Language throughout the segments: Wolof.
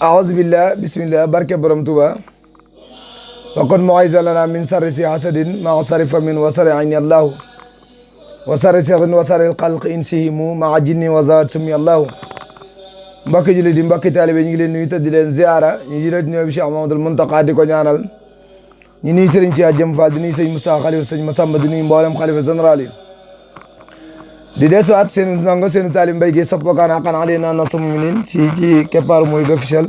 aouzubillah bismillah barke borom Tuuba wa kon moisa lana min sarri si hasadin maa sarifa min wasari ayni allahu wa sarri sirrin wa sarri xalq insihimu maa jinni wa zaat sumi allahu mbokki jullit di mbokki taalibe ñu ngi leen nuyu te di leen ziara ñu jiital ñëw bi Cheikh Mamadou Muntaqa di ko ñaanal ñu nuyu sëriñ Cheikh Jëm Fall di nuyu sëñ Moussa xalifa sëñ Massamba di nuyu mboolem xalifa général yi di desuwaat seen ndongo seen taalib Mbaye Guèye Sopokane xaqan aleyna nasru muminin ci keppaaru Mouride officiel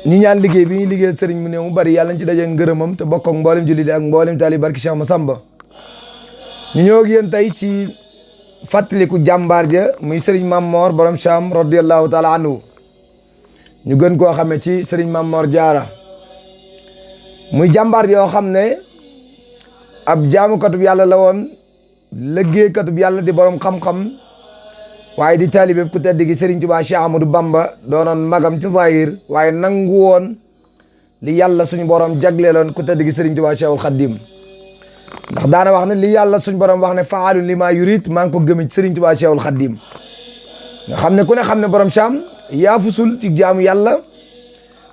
ñi ñaan liggéey bi ñu liggéeyal sëriñ mu ne mu bari yàlla ñu ci daje ngërëmam te bokk ak mboolem jullit ak mboolem taalib barki Cheikh Massamba ñu ñëw ak yéen tey ci fàttaliku jàmbaar ja muy sëriñ Mamor borom Cham radiyallahu taala anhu ñu gën koo xamee ci sëriñ Mamor Jaara muy jàmbaar yoo xam ne ab jaamukatub yàlla la woon liggéeykatub yàlla di borom xam-xam waaye di taalibe ku tedd gi Serigne Touba Cheikh Amadou Bamba doonoon magam ci zahir waaye nangu woon li yàlla suñu borom jagleeloon ku tedd gi Serigne Touba Cheikhul Khadim ndax daana wax ne li yàlla suñu borom wax ne faalu li ma yurit maa ngi ko gëmee ci Serigne Touba Cheikhul Khadim nga xam ne ku ne xam ne borom Cham yaafusul ci jaamu yàlla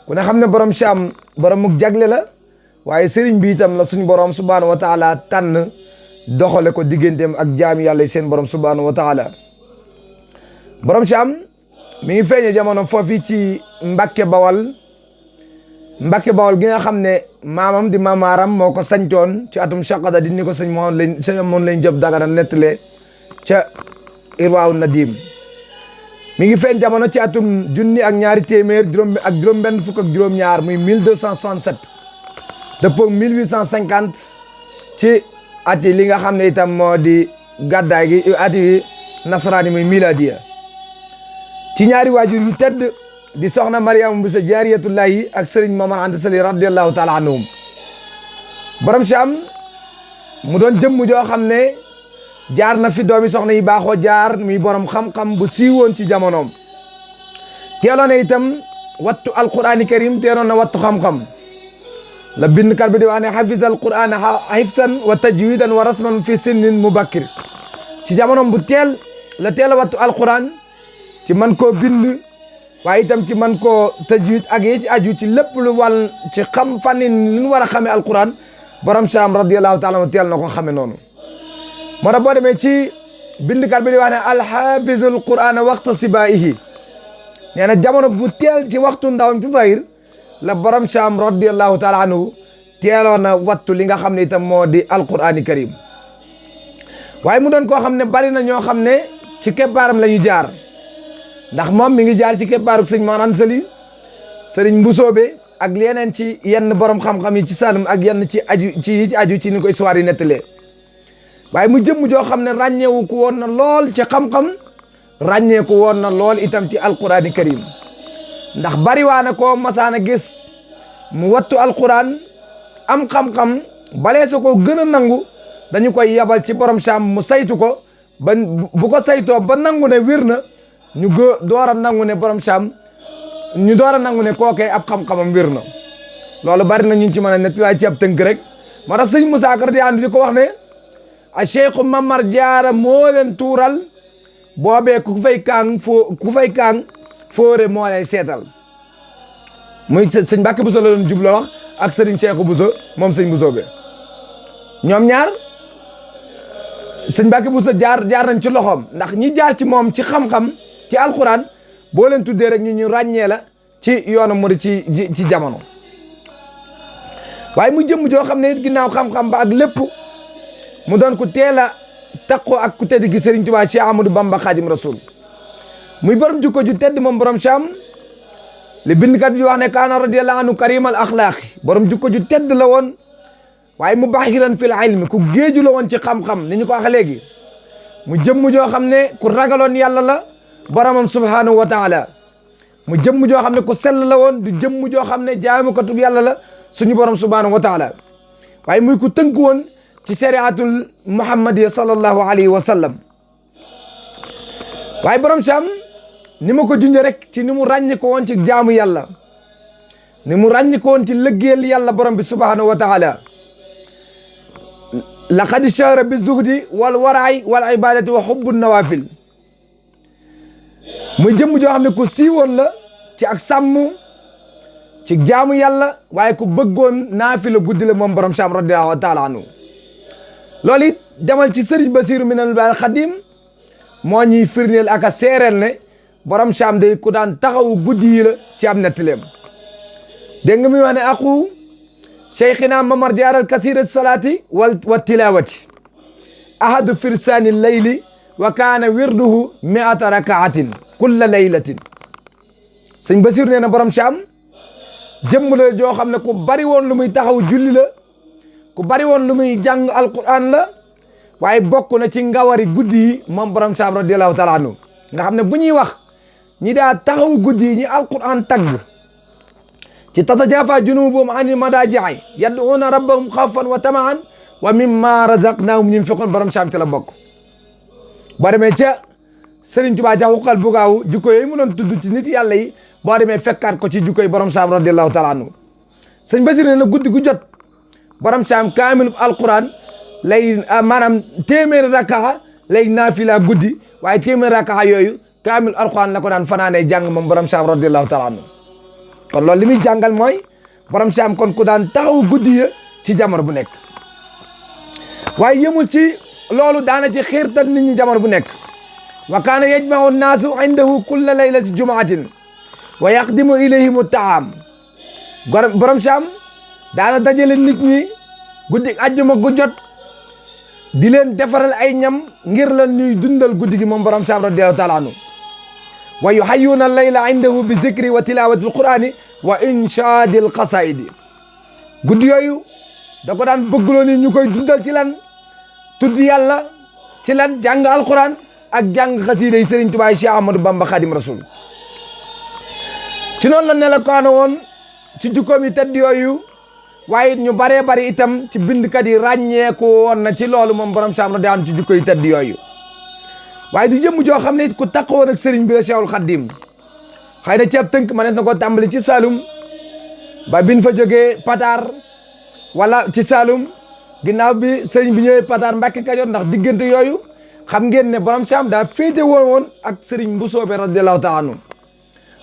ku ne xam ne borom Cham borom muk jagle la waaye Serigne bi itam la suñu borom subhanahu wa taala tànn doxale ko digganteem ak jaami yàlla yi seen borom subhanahu wa taala borom Cham mi ngi feeñe jamono foofi ci Mbàkke Bawal gi nga xam ne maamam di maamaaram moo ko sañtoon ci atum chaqada di ni ko sëñ moon lañ jëb dagana nettale ca Irwaaw Nadim mi ngi feeñ jamono ci atum junni ak ñaari téeméer juróom benn fukk ak juróom ñaar muy 1267 dëppoog 1850 ci ati li nga xam ne itam moo di gàddaay gi ati nasaraani muy miladiya ci ñaari waajur yu tedd di soxna Mariama Bousso Jaariyatullahi ak sëriñ Mamar Anta Sali radiyallahu taala anhum borom Cham mu doon jëmm joo xam ne jaar na fi doomi soxna yi baaxoo jaar muy borom xam-xam bu siiwoon ci jamonoom teeloon na itam wattu alqurani karim teeloon na wattu xam-xam la bindkat bi di wax ne hafiza alquran hifsan wa tajwidan wa rasman fi sinnin mubakkir ci jamonoom bu teel la teel a wattu alquran ci man koo bind waaye itam ci man koo tajwid ak yi ci aju ci lépp lu wàll ci xam fànnin li ñu war a xamee alquran borom Cham radiyallahu taala anhu teel na ko xame noonu moo tax boo demee ci bindkat bi di wax ne alhafizul quran waxta sibaihi nee na jamono bu teel ci waxtu ndawam ci zahir la borom Cham radiyallahu taala anhu teeloon na wattu li nga xam ne itam moo di alqurani karim waaye mu doon koo xam ne bari na ñoo xam ne ci keppaaram la ñu jaar ndax moom mi ngi jaar ci keppaaruk sëñ Mor Anta Sali sëriñ Mbusoobe ak yeneen ci yenn borom xam-xam yi ci Saalum ak yenn ci aju ci ni ko histoire yi nettalee waaye mu jëmm joo xam ne ràññeewu ko woon na lool ci xam-xam ràññeeku woon na lool itam ci alqurani karim ndax bari waa na koo masaana gis mu wattu alquran am xam-xam balee sa ko gën a nangu dañu koy yabal ci borom Cham mu saytu ko ba bu ko saytoo ba nangu ne wér na ñu door a nangu ne borom Cham ñu door a nangu ne kookee ab xam-xamam wér na loolu bari na ñu ci mën a net laay ci ab tënk rek moo tax sëñ Moussa Kar di ànd di ko wax ne a Cheikh Mamar Jaara moo leen tuural boobee ku fay kaang foore moo lay seetal muy sëñ Mbàkke Bousso la doon jublo wax ak sëriñ Cheikh Bousso moom sëñ Bousso be ñoom ñaar sëñ Mbàkke Bousso jaar nañ ci loxoom ndax ñi jaar ci moom ci xam-xam ci alquran boo leen tuddee rek ñu ràññee la ci yoonu murid ci jamono waaye mu jëmm joo xam ne it ginnaaw xam-xam ba ak lépp mu doon ku teel a taqoo ak ku tedd gi Serigne Touba Cheikh Amadou Bamba Khadim Rasoul muy borom jukko ju tedd moom borom Cham li bindkat bi wax ne kaana radiyallahu anhu karimal axlaaqi borom jukko ju tedd la woon waaye mu baxiran fil ilmi ku géeju la woon ci xam-xam ni ñu ko waxee léegi mu jëmm joo xam ne ku ragaloon yàlla la boromam subhanahu wa taala mu jëmm joo xam ne ku sell la woon du jëmm joo xam ne jaamukatub yàlla la suñu borom subhanahu wa taala waaye muy ku tënk woon ci shariatul muhammadiya sallallahu alayhi wa sallam waaye borom Cham ni ma ko junjee rek ci ni mu ràññi ko woon ci jaamu yàlla ni mu ràññi ko woon ci lëggeel yàlla borom bi subhanahu wa taala laqad shahara bi zuhdi wal waraay wal ibadati wa hubbu nawafil muy jëmm joo xam ne ku siiwoon la ci ak sàmm ci jaamu yàlla waaye ku bëggoon naafila guddi la moom borom Saam radiyallahu taala anhu loolu it demal ci Sëriñ Basiru Minanul Baaqil Xadiim moo ñuy firndeel ak a seereel ne borom Saam day ku daan taxawu guddi yi la ci am nettaleem dégg nga muy wax ne axu cheikhina Mamar Jaaral kasira salaati wa tilawati ahadu firsaani layli wa kaana wirduhu mi'ata rakaatin kulla laylatin sëñ Basiru nee na borom Saam jëmm la joo xam ne ku bari woon lu muy taxaw julli la ku bari woon lu muy jàng alquran la waaye bokk na ci ngawari guddi yi moom borom Saam radiyallahu taala anhu nga xam ne bu ñuy wax ñi daa taxaw guddi yi ñi alquran tagg ci tatajaafaa junuubuhum anil madaaji'i yad'uuna rabbahum xawfan wa tamaan wa mimma razaqnaahum yunfiquun borom Saam ci la bokk boo demee ca Sëriñ Tuubaa jaxuqal bugaaw jukko yooyu mu doon tudd ci nit yàlla yi boo demee fekkaat ko ci jukko yi borom Saam radiyallahu taala anhu sëñ Basiru ne na guddi gu jot borom Saam kaamil alquran lay maanaam téeméeri rakkaa lay naafila guddi waaye téeméeri rakkaa yooyu kaamil alquran la ko daan fanaanee jàng moom borom Saam radiyallahu taala anhu kon loolu li muy jàngal mooy borom Saam kon ku daan taxaw guddi ya ci jamono bu nekk waaye yëmul ci loolu daana ci xiirtal nit ñi jamono bu nekk wa kaana yajma'u nnaasu indahu kulla laylati jumaatin wa yaqdimu ilayhim taam borom Saam daana dajale nit ñi guddi ajjuma gu jot di leen defaral ay ñam ngir lan ñuy dundal guddi gi moom borom Saam radiyallahu taala anhu wa yuhayyuuna layla indahu bi zikri wa tilawati alqurani wa inshaadi alqasaidi guddi yooyu da ko daan bëggloo ni ñu koy dundal ci lan tudd yàlla ci lan jàng alquran ak jàng xasiida yi Sëriñ Tuubaa Cheikh Ahmadou Bamba Xadim Rasul ci noonu la ne la kaana woon ci jukkoom yi tedd yooyu waaye ñu baree bari itam ci bindkat yi ràññeeku woon na ci loolu moom borom Saam radiyallahu anhu ci jukko yi tedd yooyu waaye di jëmm joo xam ne it ku taqoon ak sëriñ bi la Cheikhul Khadim xëy na ci ab tënk manees na ko tàmbali ci Saloum ba bin fa jógee Patar wala ci Saloum ginnaaw bi sëriñ bi ñëwee Patar Mbàkke Kajoor ndax diggante yooyu xam ngeen ne borom Saam daa féete woon ak sëriñ Mbusoobe radiyallahu taala anhu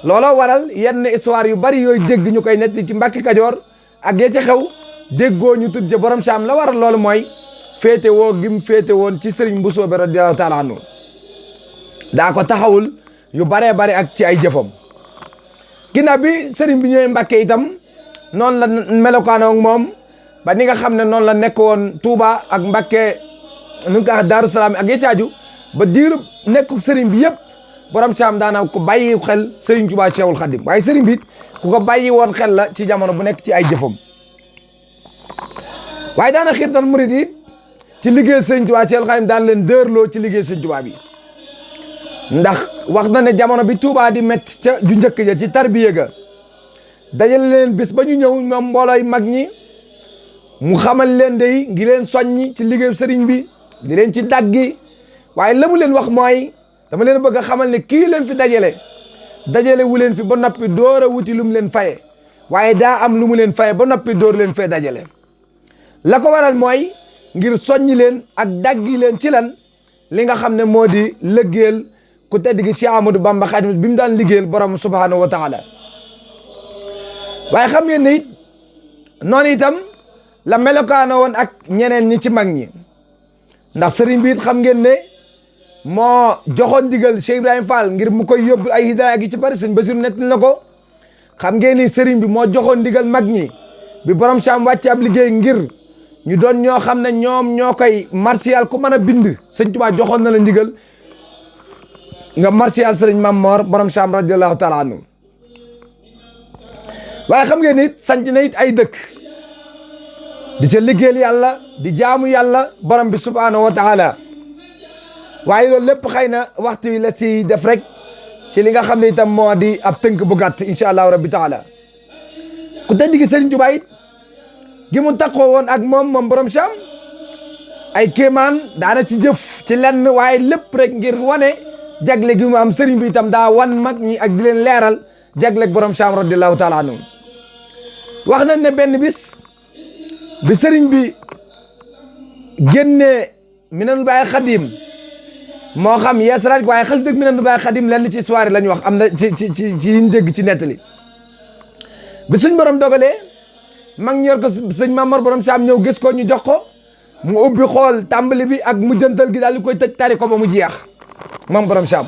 looloo waral yenn histoire yu bari yooyu dégg ñu koy netti ci Mbàkke Kajoor ak ya ca xew déggoo ñu tudd ca borom Saam la waral loolu mooy féete woo gim féete woon ci sëriñ Mbusoobe radiyallahu taala anhu daa ko taxawul yu baree bari ak ci ay jëfam ginnaaw bi sëriñ bi ñëwee Mbàkke itam noonu la melokaanoo ak moom ba ni nga xam ne noonu la nekk woon Touba ak Mbàkke nu nga ko Daaru Salaam ak yecaaju ba diiru nekk sëriñ bi yëpp borom Saam daana ko bàyyi xel sëriñ Tuubaa Cheikhul Khadim waaye sëriñ bi ku ko bàyyi woon xel la ci jamono bu nekk ci ay jëfam waaye daana xiirtal murid yi ci liggéey sëriñ Tuubaa Cheikhul Khadim daan leen dërloo ci liggéey sëriñ Tuubaa bi ndax wax na ne jamono bi Touba di métti ca ju njëkk ja ci tarbiya ga dajale leen bis ba ñu ñëw ñoom mboolooy mag ñi mu xamal leen day ngi leen soññi ci liggéey sëriñ bi di leen ci daggi waaye la mu leen wax mooy dama leen bëgg a xamal ne kii leen fi dajale wu leen fi ba noppi door a wuti lu mu leen faye waaye daa am lu mu leen faye ba noppi door leen fee dajale la ko waral mooy ngir soññi leen ak daggi leen ci lan li nga xam ne moo di lëggeel ku tedd gi Cheikh Ahmadou Bamba Xadim bi mu daan liggéeyal borom subhanahu wa taala waaye xam ngeen ne it noonu itam la melokaana woon ak ñeneen ñi ci mag ñi ndax sëriñ bi it xam ngeen ne moo joxoon digal Cheikh Ibrahima Fall ngir mu koy yóbbu ay hidaaya gi ci bari sëñ Basiru nett na ko xam ngeen ni sëriñ bi moo joxoon digal mag ñi bi borom Saam wàcce ab liggéey ngir ñu doon ñoo xam ne ñoom ñoo koy martial ku mën a bind sëñ Tuubaa joxoon na la ndigal nga martial sëriñ Mam Mor borom Saam radiyallahu taala anhu waaye xam ngeen it sanc na it ay dëkk di ca liggéeyal yàlla di jaamu yàlla borom bi subhanahu wa taala waaye loolu lépp xëy na waxtu wi la si def rek ci li nga xam ne itam moo di ab tënk bu gàtt incha allahu rabbi taala ku tedd gi sëriñ Tuubaa it gi mu takkoo woon ak moom borom Saam ay kéemaan daana ci jëf ci lenn waaye lépp rek ngir wane jagle gi mu am sëriñ bi itam daa wan mag ñi ak di leen leeral jagleeg borom Saam radiyallahu taala anhu wax nañ ne benn bis bi sëriñ bi génnee Minanul Baaqil Xadim moo xam yeesalaat waaye xës dëgg mi ne Baay Xadim lenn ci soirée la ñu wax am na ci yiñ dégg ci nettali bi suñ borom dogalee mag ñor ko sëñ Mamor borom Saam ñëw gis ko ñu jox ko mu ubbi xool tàmbali bi ak mujjantal gi daal di koy tëj tari ko ba mu jeex mam borom Saam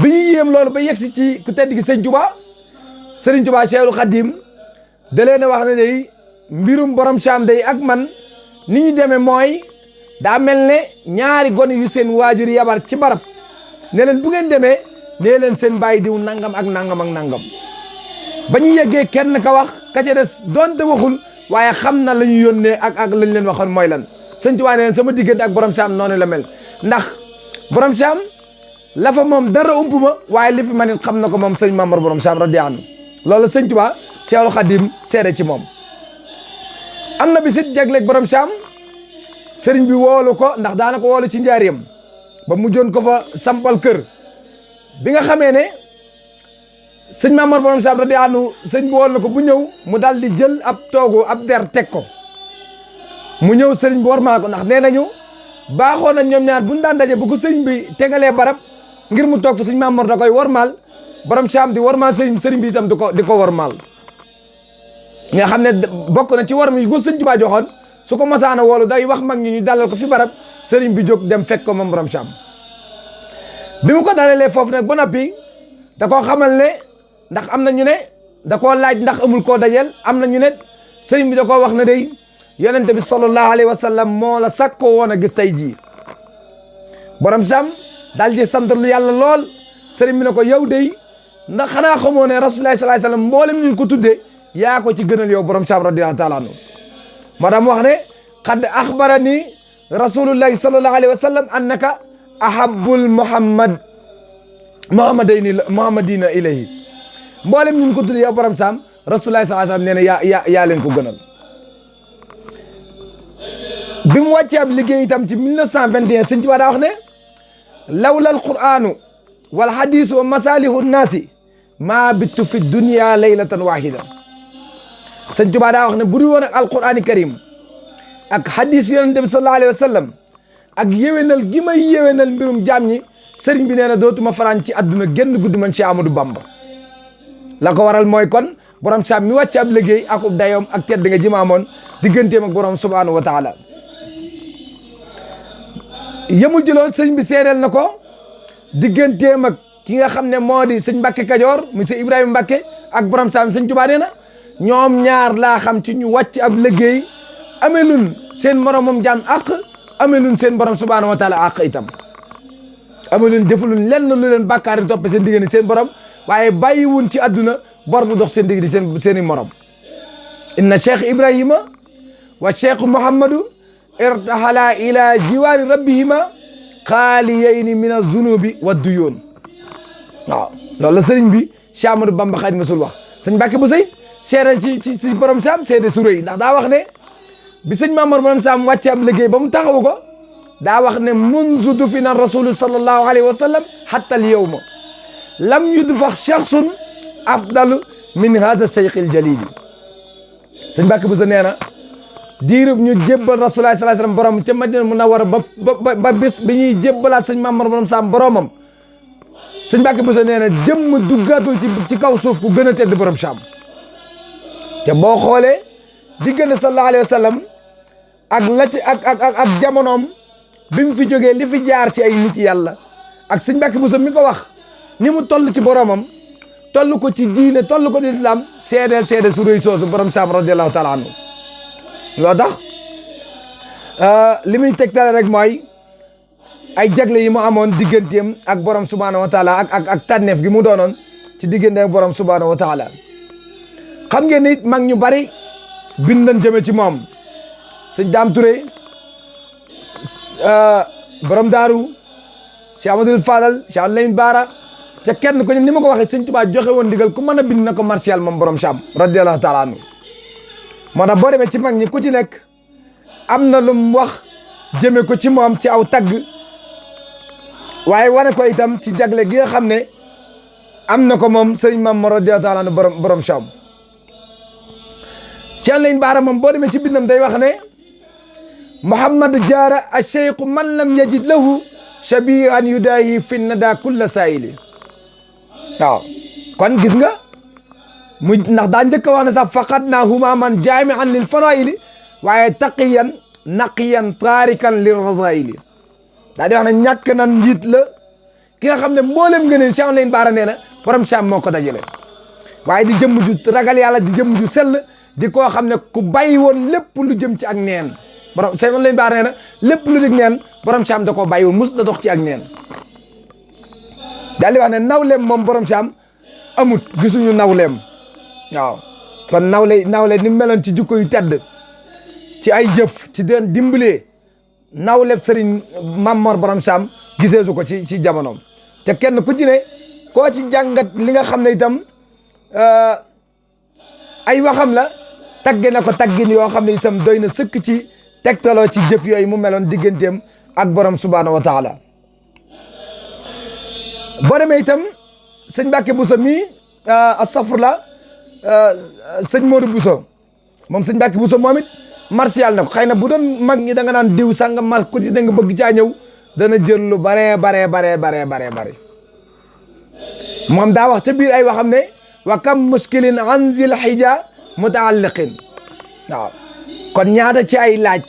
bi ñu yéem loolu ba yegsi ci ku tedd gi sëñ Tuubaa sëriñ Tuubaa Cheikhul Khadim da leen a wax ne day mbirum borom Saam day ak man ni ñu demee mooy daa mel ne ñaari gone yu seen waajur yabar ci barab ne leen bu ngeen demee nee leen seen bàyyi diw nangam ak nangam ak nangam ba ñu yeggee kenn ka wax ka ca des doonte waxul waaye xam na la ñu yónnee ak lañ leen waxoon mooy lan sëñ Tuubaa ne leen sama diggante ak borom Saam noonu la mel ndax borom Saam la fa moom dara ump ma waaye li fi man it xam na ko moom sëñ Mamor borom Saam radiyallaahu anhu loolu sëñ Tuubaa Cheikhul Khadim seede ci moom am na bisit jagleeg borom Saam sëriñ bi woolu ko ndax daana ko woolu ci njaareem ba mujjoon ko fa sampal kër bi nga xamee ne sëñ Mamor borom Saam radiyallaahu anhu sëñ bi woolu na ko bu ñëw mu daal di jël ab toogu ab der teg ko mu ñëw sëriñ bi war maa ko ndax nee nañu baaxoon nañ ñoom ñaar buñ daan daje bu ko sëriñ bi tegalee barab ngir mu toog fa sëñ Mamor da koy wormaal borom Saam di wormaal sëriñ bi itam di ko wormaal nga xam ne bokk na ci war mi ko sëñ Tuubaa joxoon su ko masaana woolu day wax mag ñi ñu dalal ko fi barab sëriñ bi jóg dem fekk ko moom borom Saam bi mu ko dalalee foofu nag ba noppi da koo xamal ne ndax am na ñu ne da koo laaj ndax amul koo dajeel am na ñu ne sëriñ bi da koo wax ne day yonente bi sallallahu alayhi wa sallam moo la sakkoo woon a gis tey jii borom Saam daal di sant lu yàlla lool sëriñ bi ne ko yow day ndax xanaa xamoo ne rasulullah sallallahu alayhi wa sallam mboolem ñu ko tuddee yaa ko ci gënal yow borom Saam radiyallaahu taala anhu madame wax ne qad axbarani rasulullahi sallallahu alayhi wa sallam annaka ahabbul muhammadina ilayhi mboolem ñu ko tuddee yow borom Saam rasulullah sallallahu alayhi wa sallam nee na yaa leen ko gënal bi mu wàccee ab liggéey itam ci 1921 sëñ Tuubaa daa wax ne lawla alquranu wal hadisu wa masalihu nnaasi maa bittu fi dunya laylatan wahida sëñ Tuubaa daa wax ne bu dul woon ak alqurani karim ak hadis yonente bi sallallahu alayhi wa sallam ak yéwénal gi may yéwénal mbirum jaam ñi sëriñ bi nee na dootuma faraan ci àdduna génn gudd man ci Amadou Bamba la ko waral mooy kon borom Saam mi wàcc ab liggéey ak dayoom ak tedd nga ji ma amoon digganteem ak borom subhanahu wa taala yemul ci loolu sëñ bi seereel na ko digganteem ak ki nga xam ne moo di sëñ Mbàkke Kajoor monsieur Ibrahima Mbàkke ak borom Saam sëñ Tuubaa nee na ñoom ñaar laa xam ci ñu wàcc ab liggéey amelun seen moromam jaam àq amelun seen borom subhanahu wa taala àq itam amelun defulun lenn lu leen bàkkaar di toppe seen diggante seen borom waaye bàyyiwun ci àdduna bor bu dox seen diggante seen i morom inna cheikh Ibrahima wa cheikh Muhammadu irtahala ila jiwaari rabbihima xaaliyayni min azunubi wa duyoon waaw loolu la sëriñ bi Cheikh Ahmadou Bamba Xaadimu Rasuul wax sëñ Mbàkke bu sëy seede ci borom Saam seede su rëy ndax daa wax ne bi sëñ Mamor borom Saam wàcce ab liggéey ba mu taxawu ko daa wax ne munzu dufina rasulu sallallahu alayhi wa sallam hatta al yawma lam yudfax shaxsun afdalu min hada seyqil jalili sëñ Mbàkke bu sa nee na diirub ñu jébbal rasulullah sallallahu alayhi wa sallam borom ca Madina Munawwara ba bis bi ñuy jébbalaat sëñ Mamor borom Saam boromam sëñ Mbàkke bu sa nee na jëmm duggaatul ci kaw suuf ku gën a tedd borom Saam te boo xoolee diggante sallallahu alayhi wa sallam ak la ci ak jamonoom bi mu fi jógee li fi jaar ci ay nit yàlla ak sëñ Mbàkke Buso mi ko wax ni mu toll ci boromam toll ko ci diine toll ko ci islam seede su rëy soosu borom Saam radiyallahu taala anhu loo tax li muy tegtale rek mooy ay jagle yi mu amoon digganteem ak borom subhanahu wa taala ak tànneef gi mu doonoon ci diggante ak borom subhanahu wa taala xam ngeen nit mag ñu bari bind nañ jëme ci moom sëñ Daam Touré borom daaru Cheikh Amadou Fadal Cheikh Lamine Bara ca kenn ko ni ma ko waxee sëñ Tuubaa joxe woon ndigal ku mën a bind na ko martial moom borom Saam radiyallahu taala anhu moo tax boo demee ci mag ñi ku ci nekk am na lu mu wax jëme ko ci moom ci aw tagg waaye wane ko itam ci jagle gi nga xam ne am na ko moom sëriñ Mamor radiyallahu taala anhu borom Saam Cheikh Lamine Bara moom boo demee ci bindam day wax ne Muhammad jaara acheikhu man lam yajid lahu shabihan yudahi fi nada kulla saili waaw kon gis nga mu ndax daa njëkk a wax ne sax faqat naa humaman jaamian lil fadaili waaye taqiyan naqiyan taarikan lil radaili daa di wax ne ñàkk nan njiit la ki nga xam ne mboolem ngëneel Cheikh Layine Bara nee na borom Saam moo ko dajale waaye di jëmm ju ragal yàlla di jëmm ju sell di koo xam ne ku bàyyi woon lépp lu jëm ci ak neen borom Cheikh Layine Bara nee na lépp lu dig neen borom Saam da koo bàyyi woon mus da dox ci ak neen daal di wax ne nawleem moom borom Saam amut gisuñu nawleem waaw kon nawle ni meloon ci jukko yu tedd ci ay jëf ci den dimbalee nawleb Serigne Mamor borom Saam gisee su ko ci jamonoom te kenn ku ci ne koo ci jàngat li nga xam ne itam ay waxam la tagge na ko taggin yoo xam ne itam doy na sëkk ci tegtaloo ci jëf yooyu mu meloon digganteem ak borom subhaanahu wa taala boo demee itam sëñ Mbàkke Buso mii astafurla sëñ Modou Buso moom sëñ Mbàkke Buso moom it martial na ko xëy na bu doon mag ñi da nga naan diw sanga mar ku ci da nga bëgg caa ñëw dana jël lu bare moom daa wax ca biir ay waxam ne wa kam muskilin an zil hija mutaalliqin waaw kon ñaata ci ay laaj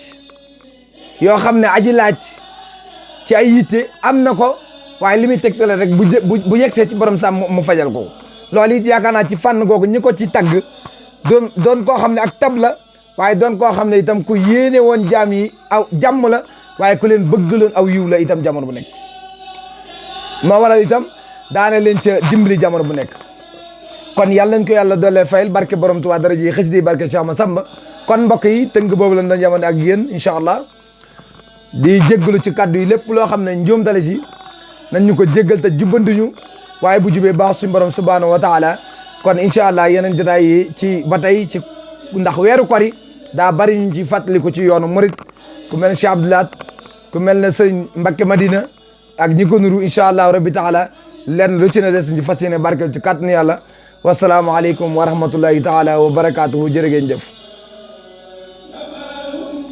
yoo xam ne aji laaj ci ay yitte am na ko waaye li muy tegtale rek bu yegsee ci borom Saam mu fajal ko loolu it yaakaar naa ci fànn googu ñi ko ci tagg doon koo xam ne ak tab la waaye doon koo xam ne itam ku yéene woon jaam yi aw jàmm la waaye ku leen bëgg loon aw yiw la itam jamono bu nekk moo waral itam daane leen ca dimbali jamono bu nekk kon yàlla nañ ko yàlla doole fayal barke borom Tuubaa dara ji xasida barke Cheikh Massamba kon mbokk yi tënk boobu lañ doon jamono ak yéen incha allah di jéggalu ci kaddu yi lépp loo xam ne njuum dale si nañ ñu ko jéggal te jubbantuñu waaye bu jubee baax suñu borom subhaanahu wa taala kon incha allah yeneen jotaay yi ci ba tey ci ndax weeru kori daa bari ñu ci fàttaliku ci yoonu murit ku mel ne Cheikh Abdoulaat ku mel ne sëñ Mbakke Madina ak ñi ko nuru incha allah rabbi taala lenn lu ci ne des ñu fas yéene barkeel ci kàttanu yàlla wasalaamualeykum wa rahmatullahi taala wa barakaatuhu jërë ngeen jëf